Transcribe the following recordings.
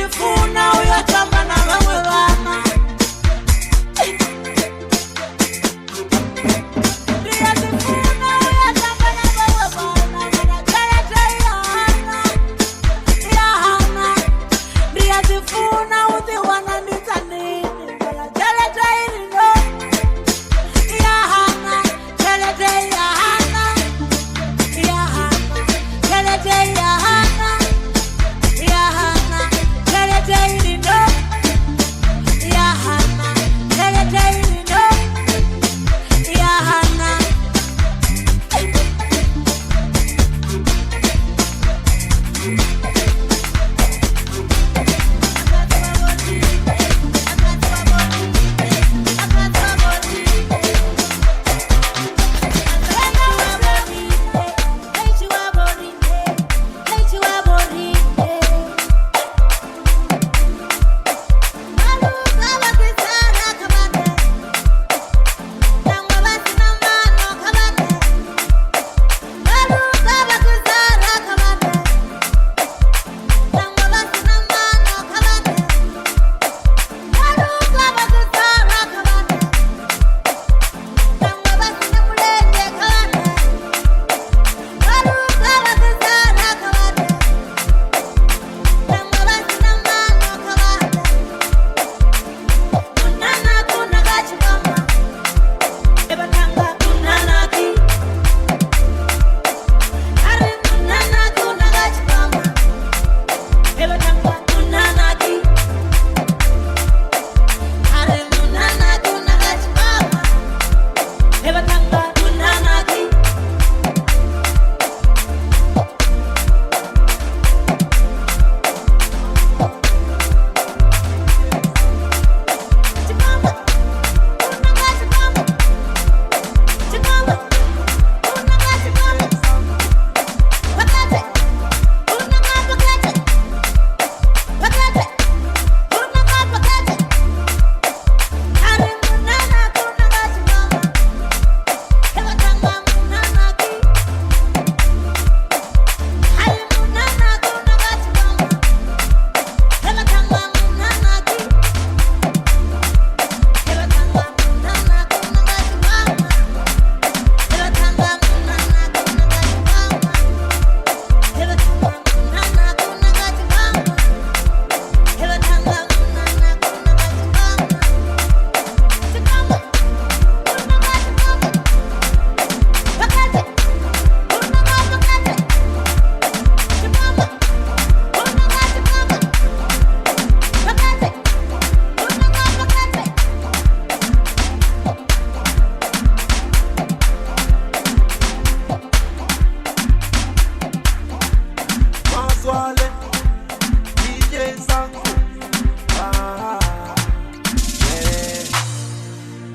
Ndiyazifuna uyotamba nabamwe bana. Ndiyazifuna uyotamba nabamwe bana. Nanajelete Yahana, Yahana. Ndiyazifuna uziwana nitsanini. Nanajelete ilino. Yahana, jelete Yahana. Yahana, jelete Yahana. Yahana, jelete ilino. Yahana, jelete ilino. Yahana.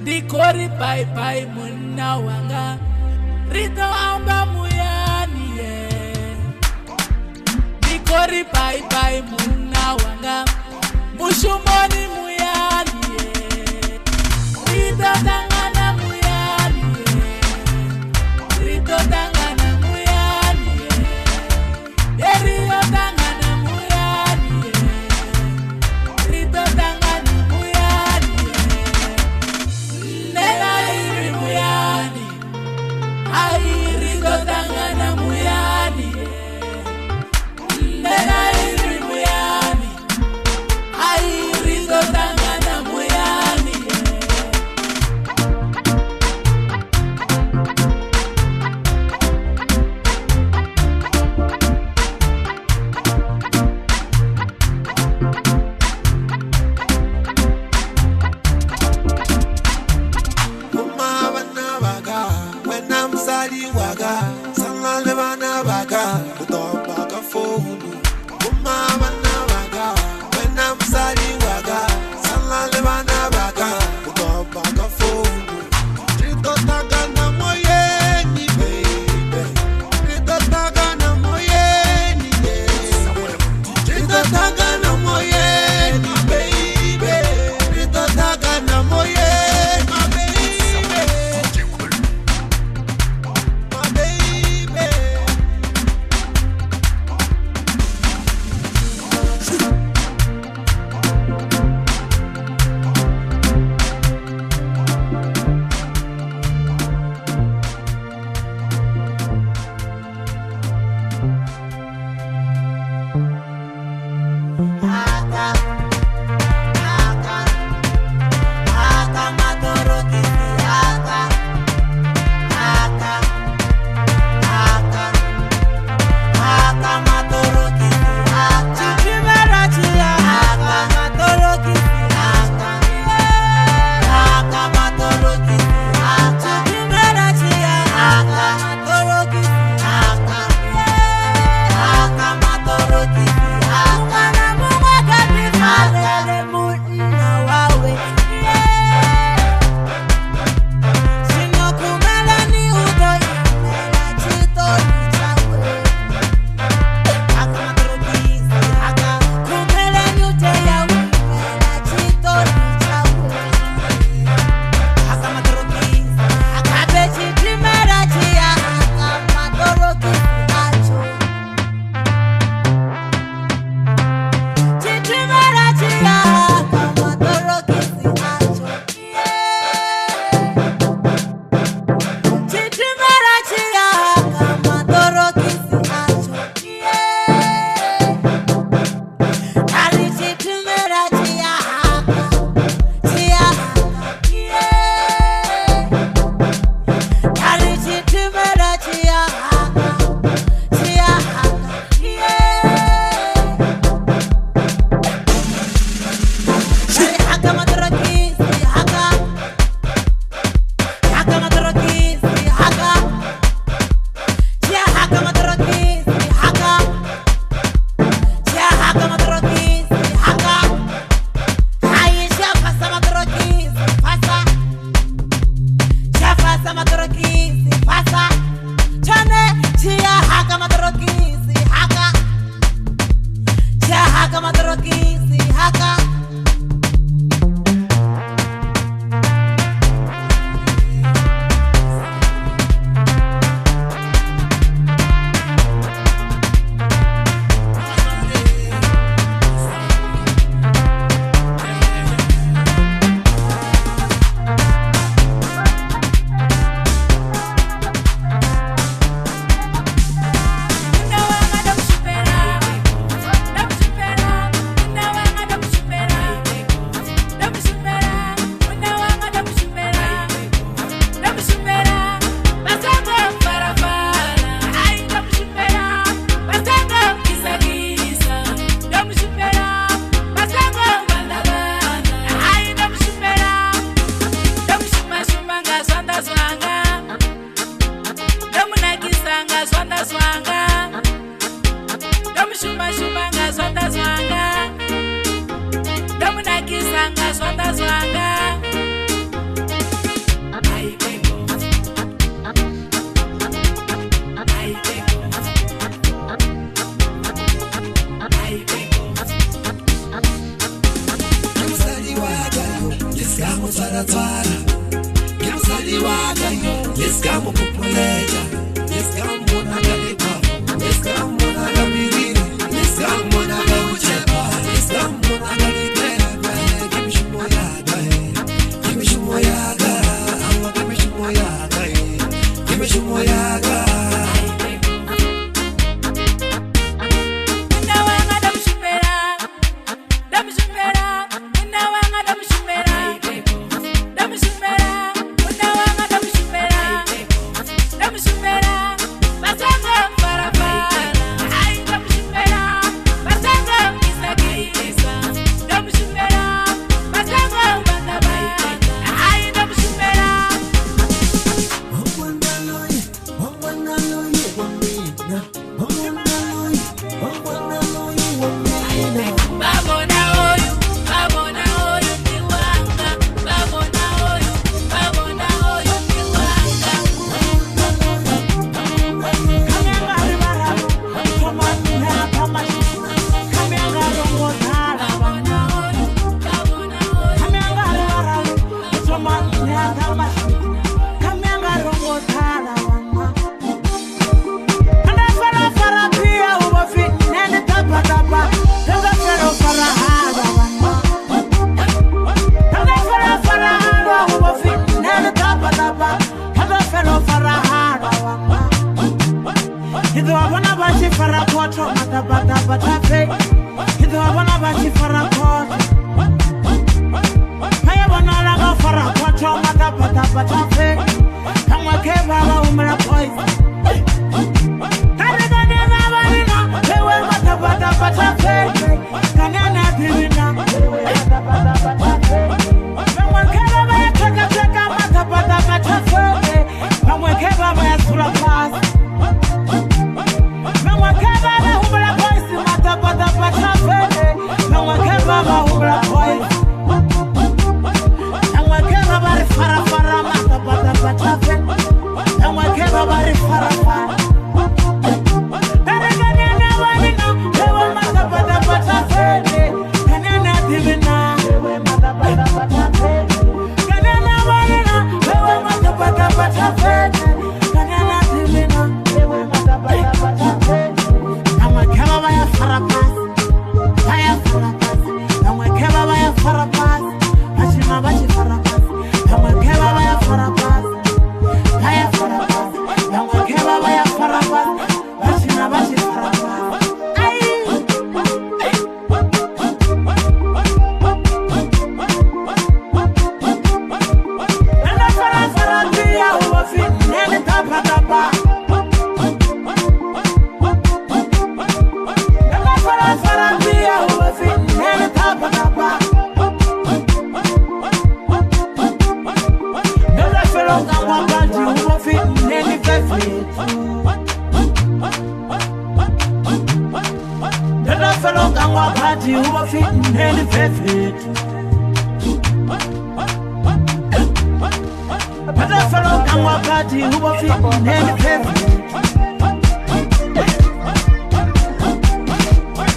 Dikori bye bye muna wanga. Rito amba muyani ye. Dikori bye bye muna wanga. Mushumoni muyani ye. Rito tangana muyani ye. Rito tangana muyani ye. Rio tangana muyani ye. Rito tangana muyani ye. Nena iri muyani. Ai rito tangana muyani ye. Nena iri muyani. Ai rito tangana muyani ye. Hidwa wana bashi fara kwa choma tabata batafe. Hidwa wana felonga ngwaphati uba fit and perfect. Pata felonga ngwaphati uba fit and perfect.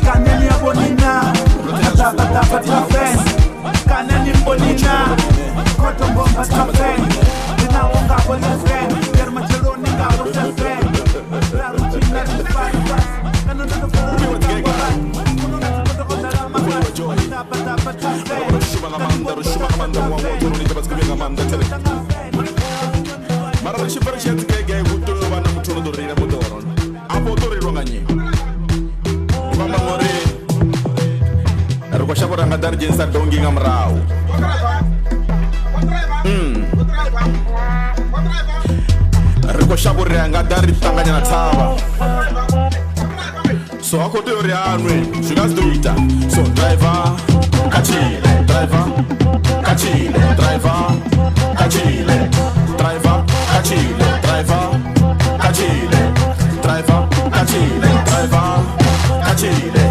Kaneni abonina, pata fen. Kaneni bonina, kotombo pata fen. Dina wonga bonina fen, dermacheloni ga bonina fen. La rutina de paris. So I could do it anyway. She does do it. So driver, Kachile, driver, Kachile, driver, Kachile, driver, Kachile, driver, Kachile, driver, Kachile, driver, Kachile,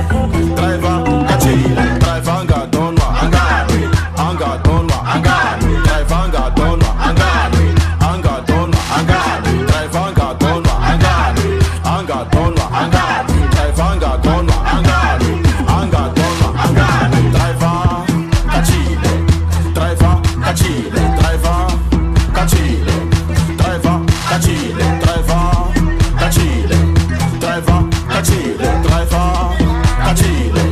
driver, Kachile, driver, anga donwa, angani, anga donwa, angani, driver, anga donwa, angani, anga donwa, angani, driver, anga donwa, angani, anga donwa, angani. Anga donwa angani, anga donwa angani. Driver, Kachile, driver, Kachile, driver, Kachile, driver, Kachile, driver, Kachile, driver, Kachile, driver, Kachile,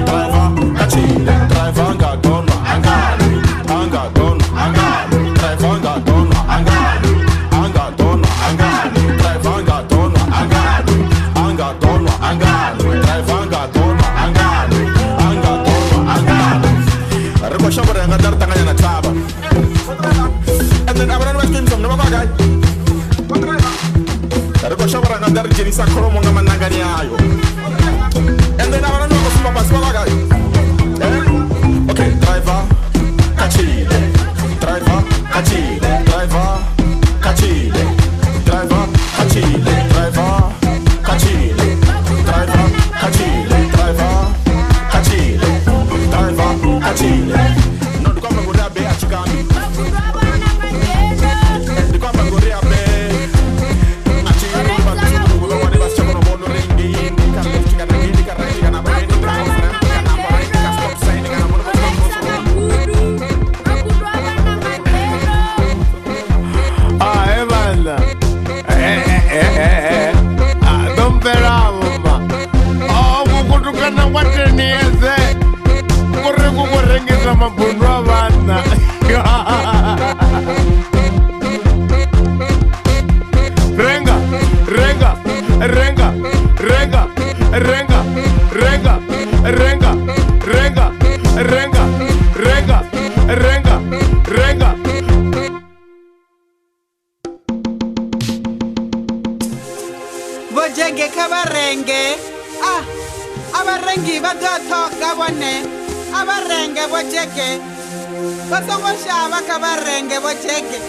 driver, Kachile, driver, anga donwa angani, anga donwa angani. Driver, anga donwa angani, anga donwa angani. Driver, anga donwa angani, anga donwa angani. Shabara nga dar tanga na taba. And then abran westin som no bagay. Ko shabara nga dar jeni sa kromo nga manangani ayo. And then abran no ko pas bagay. Okay, driver, Kachile, driver, Kachile, driver, Kachile, driver, Kachile, driver, Kachile, driver, Kachile, driver, Kachile, driver, Kachile. Bojenge kabarenge, abarengi badotoka bone, abarenge bojenge, basongosha bakabarenge bojenge.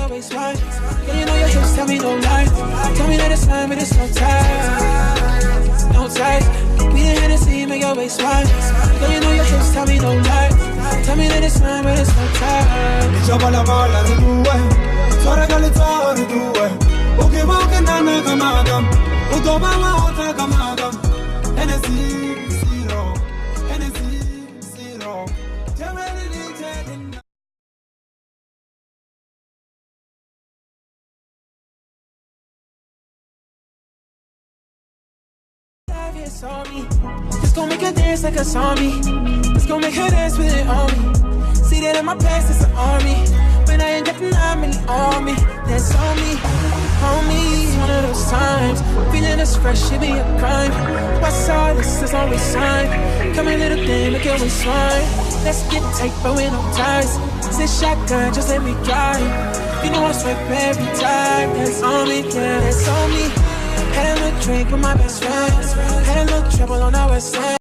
your waistline. Girl, you know your hips tell me no lie. Tell me that it's fine, but it's no time. No time. We the Hennessy, make your waistline. Girl, you know your hips tell me no lie. Tell me that it's fine, but it's no time. Chapa la bala de due, sora gale tori due. Oke moke nana kamagam, utoma maota kamagam. Hennessy, zero, Hennessy, zero. It's on me. Just gon' make her dance like a zombie. Just gon' make her dance with it on me. See that in my past, it's an army. When I ain't got that many on me, that's on me. Homie, it's one of those times. Feeling this fresh, it be a crime. What's all this? There's always sign. Come here, little thing, make your waist swine. Let's get tight, but with no ties. Sit shotgun, just let me drive. You know I swipe every time. That's on me, yeah, that's on me. Had a little drink with my best friends. Had a little trouble on our west side.